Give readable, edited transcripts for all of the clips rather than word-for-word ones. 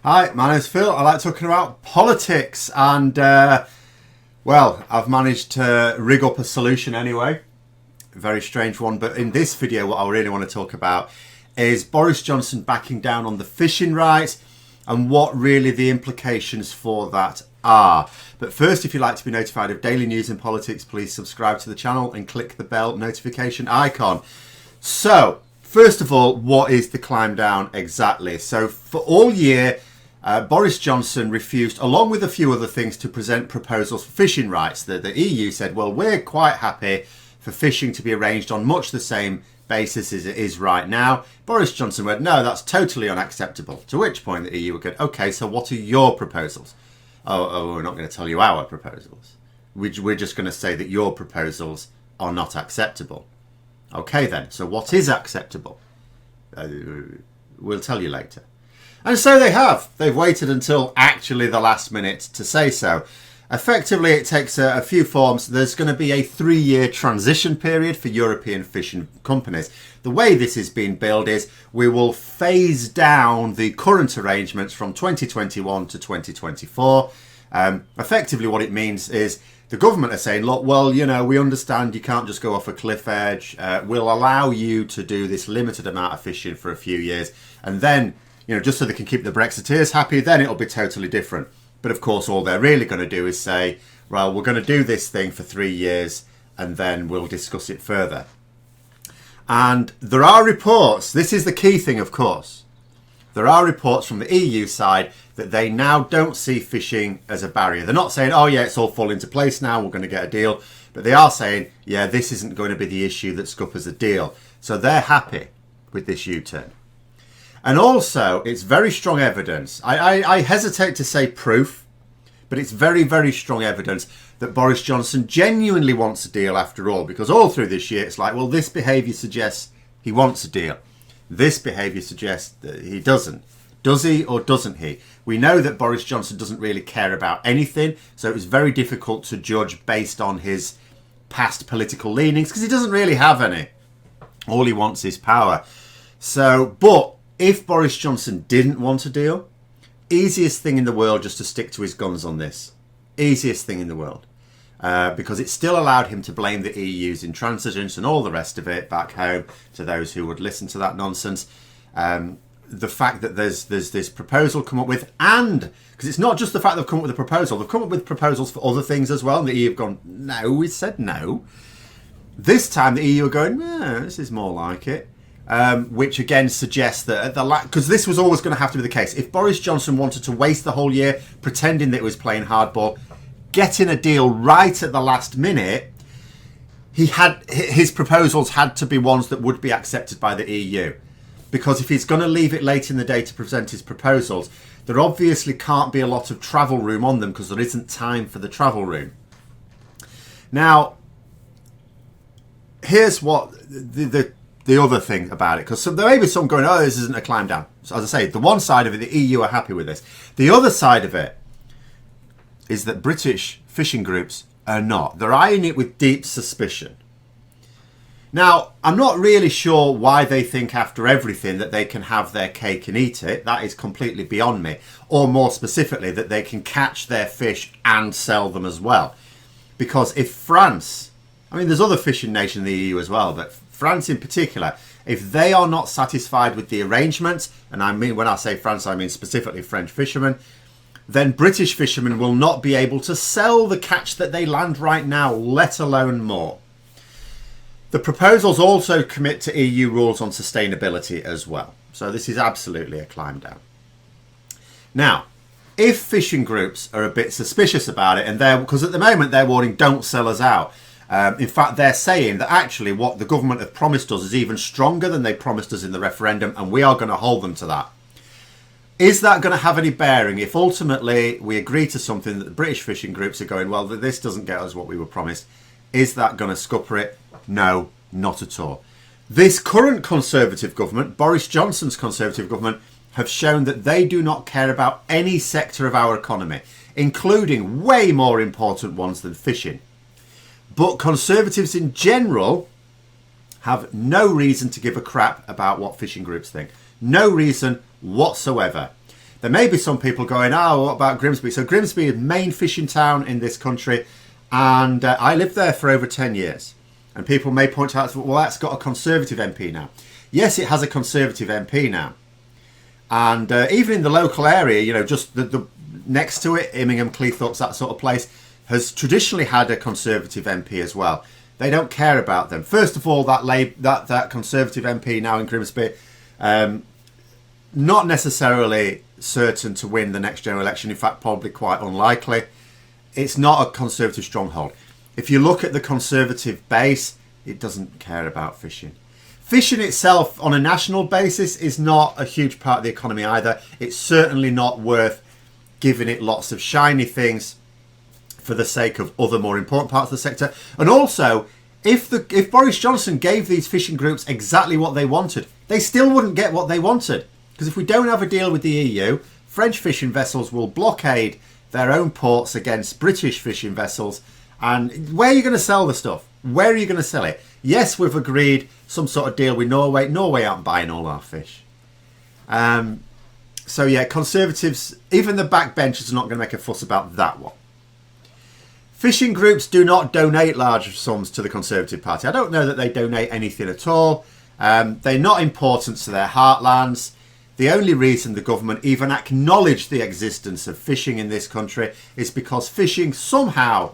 Hi, my name's Phil. I like talking about politics and, well, I've managed to rig up a solution anyway. A very strange one, but in this video what I really want to talk about is Boris Johnson backing down on the fishing rights and what really the implications for that are. But first, if you'd like to be notified of daily news in politics, please subscribe to the channel and click the bell notification icon. So, first of all, what is the climb down exactly? So, for all year, Boris Johnson refused, along with a few other things, to present proposals for fishing rights. The EU said, well, we're quite happy for fishing to be arranged on much the same basis as it is right now. Boris Johnson went, no, that's totally unacceptable. To which point the EU would go, okay, so what are your proposals? Oh, we're not going to tell you our proposals. We're just going to say that your proposals are not acceptable. Okay then, so what is acceptable? We'll tell you later. And so they have. They've waited until actually the last minute to say so. Effectively, it takes a few forms. There's going to be a 3-year transition period for European fishing companies. The way this is being billed is we will phase down the current arrangements from 2021 to 2024. Effectively, what it means is the government are saying, look, well, you know, we understand you can't just go off a cliff edge. We'll allow you to do this limited amount of fishing for a few years. And then, you know, just so they can keep the Brexiteers happy, then it'll be totally different. But of course, all they're really going to do is say, well, we're going to do this thing for 3 years and then we'll discuss it further. And there are reports, this is the key thing, of course. There are reports from the EU side that they now don't see fishing as a barrier. They're not saying, oh yeah, it's all falling into place now, we're going to get a deal. But they are saying, yeah, this isn't going to be the issue that scuppers a deal. So they're happy with this U-turn. And also, it's very strong evidence. I hesitate to say proof, but it's very, very strong evidence that Boris Johnson genuinely wants a deal after all. Because all through this year, it's like, well, this behaviour suggests he wants a deal. This behaviour suggests that he doesn't. Does he or doesn't he? We know that Boris Johnson doesn't really care about anything, so it was very difficult to judge based on his past political leanings, because he doesn't really have any. All he wants is power. So, but if Boris Johnson didn't want a deal, easiest thing in the world just to stick to his guns on this. Easiest thing in the world. Because it still allowed him to blame the EU's intransigence and all the rest of it back home to those who would listen to that nonsense. The fact that there's this proposal come up with, and because it's not just the fact they've come up with a proposal, they've come up with proposals for other things as well, and the EU have gone, no, we said no. This time the EU are going, this is more like it. Which again suggests that at the because this was always going to have to be the case. If Boris Johnson wanted to waste the whole year pretending that it was playing hardball, getting a deal right at the last minute, his proposals had to be ones that would be accepted by the EU. Because if he's going to leave it late in the day to present his proposals, there obviously can't be a lot of travel room on them because there isn't time for the travel room. Now, here's what the other thing about it, because there may be some going, oh, this isn't a climb down. So as I say, the one side of it, the EU are happy with this. The other side of it is that British fishing groups are not. They're eyeing it with deep suspicion. Now, I'm not really sure why they think after everything that they can have their cake and eat it. That is completely beyond me. Or more specifically, that they can catch their fish and sell them as well. Because if France, I mean, there's other fishing nations in the EU as well, but France in particular, if they are not satisfied with the arrangements, and I mean, when I say France, I mean specifically French fishermen, then British fishermen will not be able to sell the catch that they land right now, let alone more. The proposals also commit to EU rules on sustainability as well. So this is absolutely a climb down. Now, if fishing groups are a bit suspicious about it, and because at the moment they're warning, don't sell us out. In fact, they're saying that actually what the government have promised us is even stronger than they promised us in the referendum, and we are going to hold them to that. Is that going to have any bearing if ultimately we agree to something that the British fishing groups are going, well, this doesn't get us what we were promised? Is that going to scupper it? No, not at all. This current Conservative government, Boris Johnson's Conservative government, have shown that they do not care about any sector of our economy, including way more important ones than fishing. But Conservatives in general have no reason to give a crap about what fishing groups think. No reason whatsoever. There may be some people going, oh, what about Grimsby? So Grimsby is the main fishing town in this country, and I lived there for over 10 years. And people may point out, well, that's got a Conservative MP now. Yes, it has a Conservative MP now. And even in the local area, you know, just the next to it, Immingham, Cleethorpes, that sort of place, has traditionally had a Conservative MP as well. They don't care about them. First of all, that Conservative MP now in Grimsby, not necessarily certain to win the next general election. In fact, probably quite unlikely. It's not a Conservative stronghold. If you look at the Conservative base, it doesn't care about fishing. Fishing itself on a national basis is not a huge part of the economy either. It's certainly not worth giving it lots of shiny things for the sake of other more important parts of the sector. And also, if Boris Johnson gave these fishing groups exactly what they wanted, they still wouldn't get what they wanted. Because if we don't have a deal with the EU, French fishing vessels will blockade their own ports against British fishing vessels. And where are you going to sell the stuff? Where are you going to sell it? Yes, we've agreed some sort of deal with Norway. Norway aren't buying all our fish. So yeah, Conservatives, even the backbenchers, are not going to make a fuss about that one. Fishing groups do not donate large sums to the Conservative Party. I don't know that they donate anything at all. They're not important to their heartlands. The only reason the government even acknowledged the existence of fishing in this country is because fishing somehow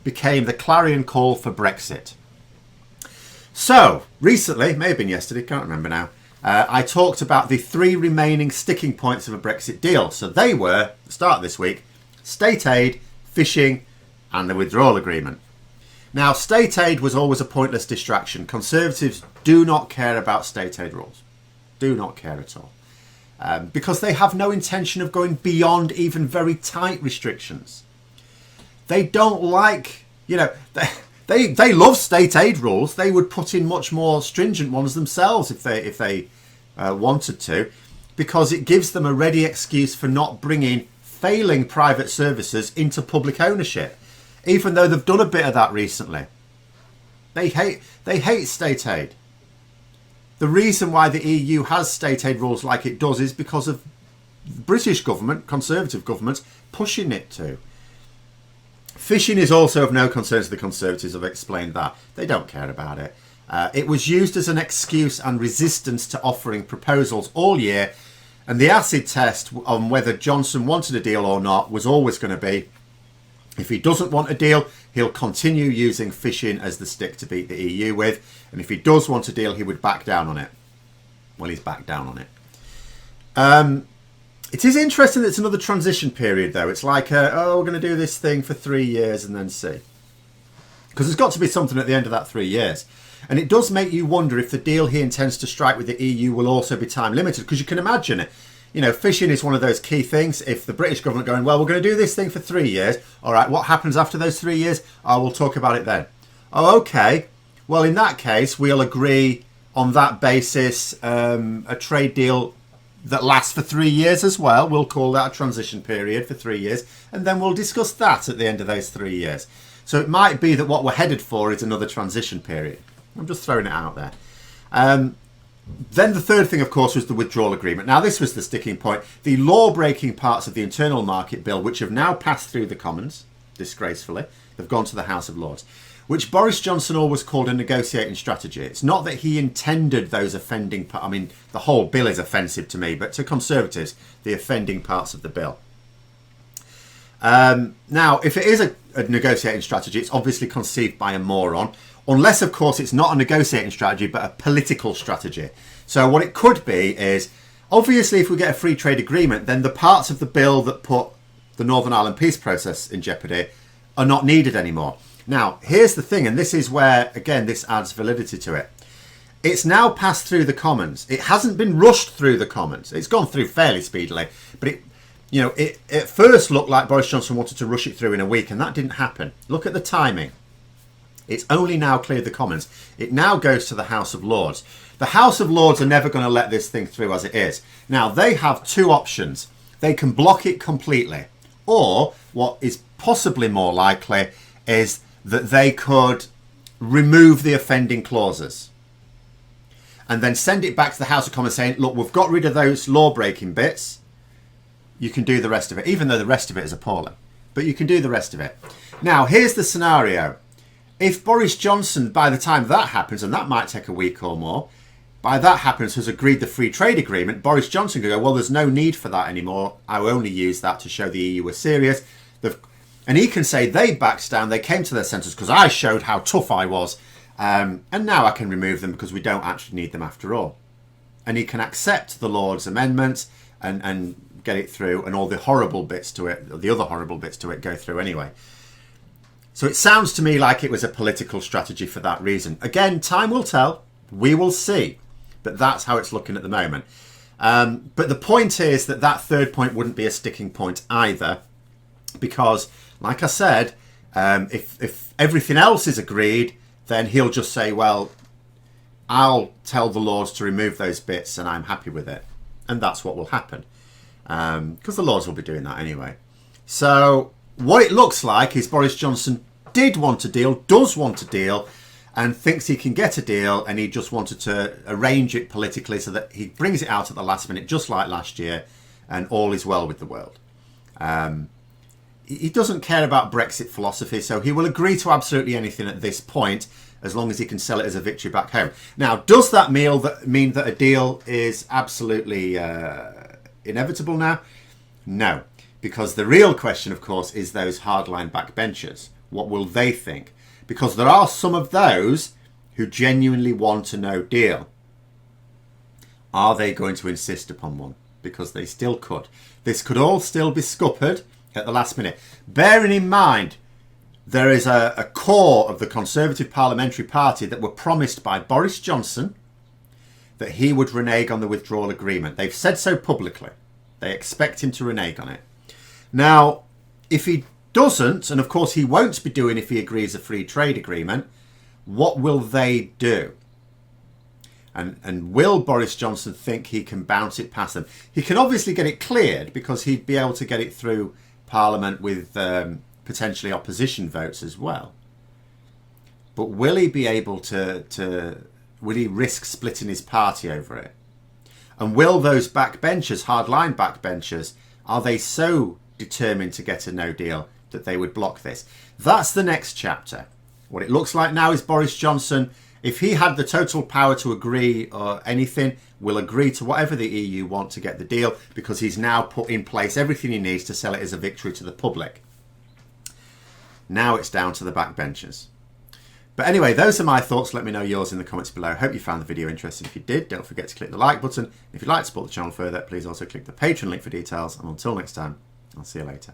became the clarion call for Brexit. So, recently, may have been yesterday, can't remember now, I talked about the 3 remaining sticking points of a Brexit deal. So they were, at the start of this week, state aid, fishing and the withdrawal agreement. Now, state aid was always a pointless distraction. Conservatives do not care about state aid rules. Do not care at all. Because they have no intention of going beyond even very tight restrictions. They don't like, you know, they love state aid rules. They would put in much more stringent ones themselves if they wanted to, because it gives them a ready excuse for not bringing failing private services into public ownership, even though they've done a bit of that recently. They hate state aid. The reason why the EU has state aid rules like it does is because of the British government, Conservative governments, pushing it to. Fishing is also of no concern to the Conservatives. I've explained that. They don't care about it. It was used as an excuse and resistance to offering proposals all year, and the acid test on whether Johnson wanted a deal or not was always going to be, if he doesn't want a deal, he'll continue using fishing as the stick to beat the EU with. And if he does want a deal, he would back down on it. Well, he's backed down on it. It is interesting that it's another transition period, though. It's like, we're going to do this thing for 3 years and then see. Because there's got to be something at the end of that 3 years. And it does make you wonder if the deal he intends to strike with the EU will also be time limited. Because you can imagine it. You know, fishing is one of those key things. If the British government going, well, we're going to do this thing for 3 years. All right, what happens after those 3 years? Oh, we'll talk about it then. Oh, okay. Well, in that case, we'll agree on that basis a trade deal that lasts for 3 years as well. We'll call that a transition period for 3 years. And then we'll discuss that at the end of those 3 years. So it might be that what we're headed for is another transition period. I'm just throwing it out there. Then the third thing, of course, was the withdrawal agreement. Now, this was the sticking point. The law-breaking parts of the Internal Market Bill, which have now passed through the Commons, disgracefully, they've gone to the House of Lords, which Boris Johnson always called a negotiating strategy. It's not that he intended those offending parts. I mean, the whole bill is offensive to me, but to Conservatives, the offending parts of the bill. Now, if it is a negotiating strategy, it's obviously conceived by a moron. Unless, of course, it's not a negotiating strategy, but a political strategy. So what it could be is, obviously, if we get a free trade agreement, then the parts of the bill that put the Northern Ireland peace process in jeopardy are not needed anymore. Now, here's the thing, and this is where, again, this adds validity to it. It's now passed through the Commons. It hasn't been rushed through the Commons. It's gone through fairly speedily, but it at first looked like Boris Johnson wanted to rush it through in a week, and that didn't happen. Look at the timing. It's only now cleared the Commons. It now goes to the House of Lords. The House of Lords are never going to let this thing through as it is. Now, they have two options. They can block it completely, or what is possibly more likely is that they could remove the offending clauses and then send it back to the House of Commons saying, look, we've got rid of those law-breaking bits, you can do the rest of it, even though the rest of it is appalling. But you can do the rest of it. Now, here's the scenario. If Boris Johnson, by the time that happens, and that might take a week or more, by that happens, has agreed the free trade agreement, Boris Johnson could go, well, there's no need for that anymore. I will only use that to show the EU was serious. And he can say they backed down, they came to their senses because I showed how tough I was. And now I can remove them because we don't actually need them after all. And he can accept the Lord's amendment and get it through, and all the horrible bits to it, the other horrible bits to it, go through anyway. So it sounds to me like it was a political strategy for that reason. Again, time will tell. We will see. But that's how it's looking at the moment. But the point is that that third point wouldn't be a sticking point either. Because, like I said, if everything else is agreed, then he'll just say, well, I'll tell the Lords to remove those bits and I'm happy with it. And that's what will happen. Because the Lords will be doing that anyway. So what it looks like is Boris Johnson did want a deal, does want a deal, and thinks he can get a deal, and he just wanted to arrange it politically so that he brings it out at the last minute, just like last year, and all is well with the world. He doesn't care about Brexit philosophy, so he will agree to absolutely anything at this point, as long as he can sell it as a victory back home. Now, does that mean that a deal is absolutely inevitable now? No, because the real question, of course, is those hardline backbenchers. What will they think? Because there are some of those who genuinely want a no deal. Are they going to insist upon one? Because they still could. This could all still be scuppered at the last minute. Bearing in mind, there is a core of the Conservative Parliamentary Party that were promised by Boris Johnson that he would renege on the withdrawal agreement. They've said so publicly. They expect him to renege on it. Now, if he doesn't, and of course he won't be doing if he agrees a free trade agreement, what will they do? And will Boris Johnson think he can bounce it past them? He can obviously get it cleared because he'd be able to get it through Parliament with potentially opposition votes as well. But will he be able will he risk splitting his party over it? And will those backbenchers, hardline backbenchers, are they so determined to get a no deal that they would block this? That's the next chapter. What it looks like now is Boris Johnson, if he had the total power to agree or anything, will agree to whatever the EU want to get the deal, because he's now put in place everything he needs to sell it as a victory to the public. Now it's down to the backbenchers. But anyway, those are my thoughts. Let me know yours in the comments below. Hope you found the video interesting. If you did, don't forget to click the like button. If you'd like to support the channel further, please also click the Patreon link for details. And until next time, I'll see you later.